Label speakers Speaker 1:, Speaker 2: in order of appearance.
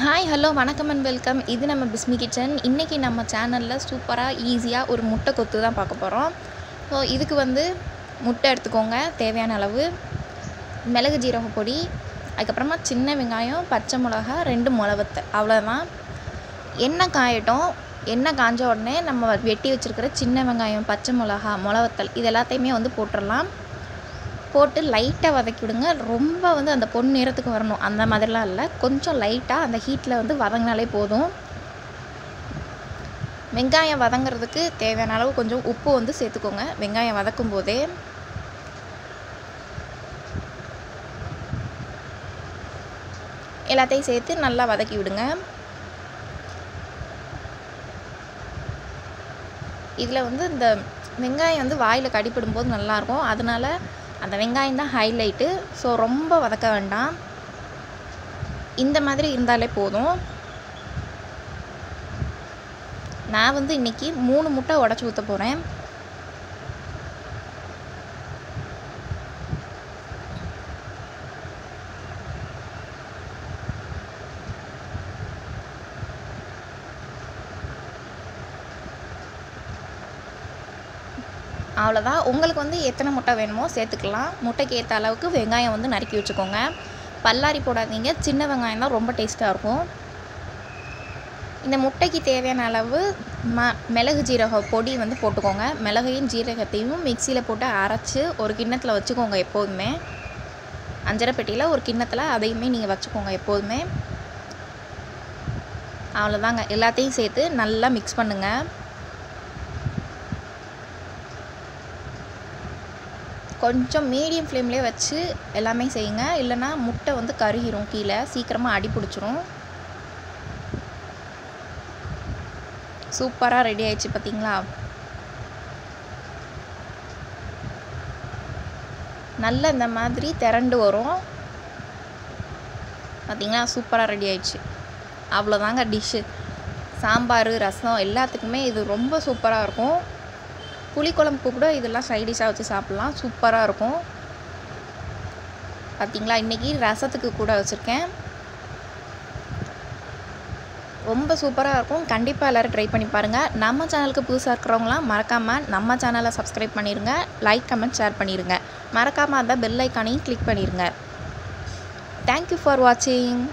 Speaker 1: Hi hello வணக்கம் and welcome. இது நம்ம பிஸ்மி கிச்சன். இன்றைக்கி நம்ம சேனலில் சூப்பராக ஈஸியாக ஒரு முட்டை கொத்து தான் பார்க்க போகிறோம். ஸோ இதுக்கு முட்டை எடுத்துக்கோங்க, தேவையான அளவு மிளகு ஜீரக பொடி, அதுக்கப்புறமா சின்ன வெங்காயம், பச்சை மிளகா, 2 மிளவத்தை, அவ்வளோதான். எண்ணெய் காயட்டும். எண்ணெய் காஞ்ச உடனே நம்ம வெட்டி வச்சுருக்கிற சின்ன வெங்காயம், பச்சை மிளகா, மிளவத்தல் இது எல்லாத்தையுமே போட்டுடலாம். போட்டு லைட்டாக வதக்கி விடுங்க. ரொம்ப அந்த பொன் நிறத்துக்கு வரணும் அந்த மாதிரிலாம் இல்லை, கொஞ்சம் லைட்டாக அந்த ஹீட்டில் வதங்கினாலே போதும். வெங்காயம் வதங்கிறதுக்கு தேவையான அளவு கொஞ்சம் உப்பு சேர்த்துக்கோங்க. வெங்காயம் வதக்கும் போதே எல்லாத்தையும் சேர்த்து நல்லா வதக்கி விடுங்க. இதில் இந்த வெங்காயம் வாயில் கடிப்படும் போது நல்லாயிருக்கும். அதனால் அந்த வெங்காயம் தான் ஹைலைட்டு. ஸோ ரொம்ப வதக்க வேண்டாம், இந்த மாதிரி இருந்தாலே போதும். நான் இன்றைக்கி 3 முட்டை உடச்சி ஊற்ற போகிறேன். அவ்வளோதான். உங்களுக்கு எத்தனை முட்டை வேணுமோ சேர்த்துக்கலாம். முட்டைக்கு ஏற்ற அளவுக்கு வெங்காயம் நறுக்கி வச்சுக்கோங்க. பல்லாரி போடாதீங்க, சின்ன வெங்காயம் தான் ரொம்ப டேஸ்ட்டாக இருக்கும். இந்த முட்டைக்கு தேவையான அளவு மிளகு ஜீரக பொடி போட்டுக்கோங்க. மிளகையும் ஜீரகத்தையும் மிக்சியில் போட்டு அரைச்சி ஒரு கிண்ணத்தில் வச்சுக்கோங்க. எப்போதுமே அஞ்சரை பெட்டியில் ஒரு கிண்ணத்தில் அதையுமே நீங்கள் வச்சுக்கோங்க எப்போதுமே. அவ்வளோதாங்க. எல்லாத்தையும் சேர்த்து நல்லா மிக்ஸ் பண்ணுங்கள். கொஞ்சம் மீடியம் ஃப்ளேம்லேயே வச்சு எல்லாமே செய்யுங்க, இல்லைனா முட்டை கருகிரும், கீழே சீக்கிரமாக அடி பிடிச்சிரும். சூப்பராக ரெடி ஆயிடுச்சு பார்த்தீங்களா? நல்ல இந்த மாதிரி திரண்டு வரும் பார்த்தீங்களா? சூப்பராக ரெடி ஆயிடுச்சு. அவ்வளோதாங்க டிஷ்ஷு. சாம்பார், ரசம் எல்லாத்துக்குமே இது ரொம்ப சூப்பராக இருக்கும். புளிக்குழம்புக்கு கூட இதெல்லாம் சைடிஷாக வச்சு சாப்பிட்லாம், சூப்பராக இருக்கும். பார்த்திங்களா? இன்றைக்கி ரசத்துக்கு கூட வச்சுருக்கேன். ரொம்ப சூப்பராக இருக்கும். கண்டிப்பாக எல்லோரும் ட்ரை பண்ணி பாருங்கள். நம்ம சேனலுக்கு புதுசாக இருக்கிறவங்களாம் மறக்காமல் நம்ம சேனலை சப்ஸ்கிரைப் பண்ணிடுங்க. லைக், கமெண்ட், ஷேர் பண்ணிடுங்க. மறக்காமல் அந்த பெல் ஐக்கானையும் கிளிக் பண்ணிடுங்க. தேங்க்யூ ஃபார் வாட்சிங்.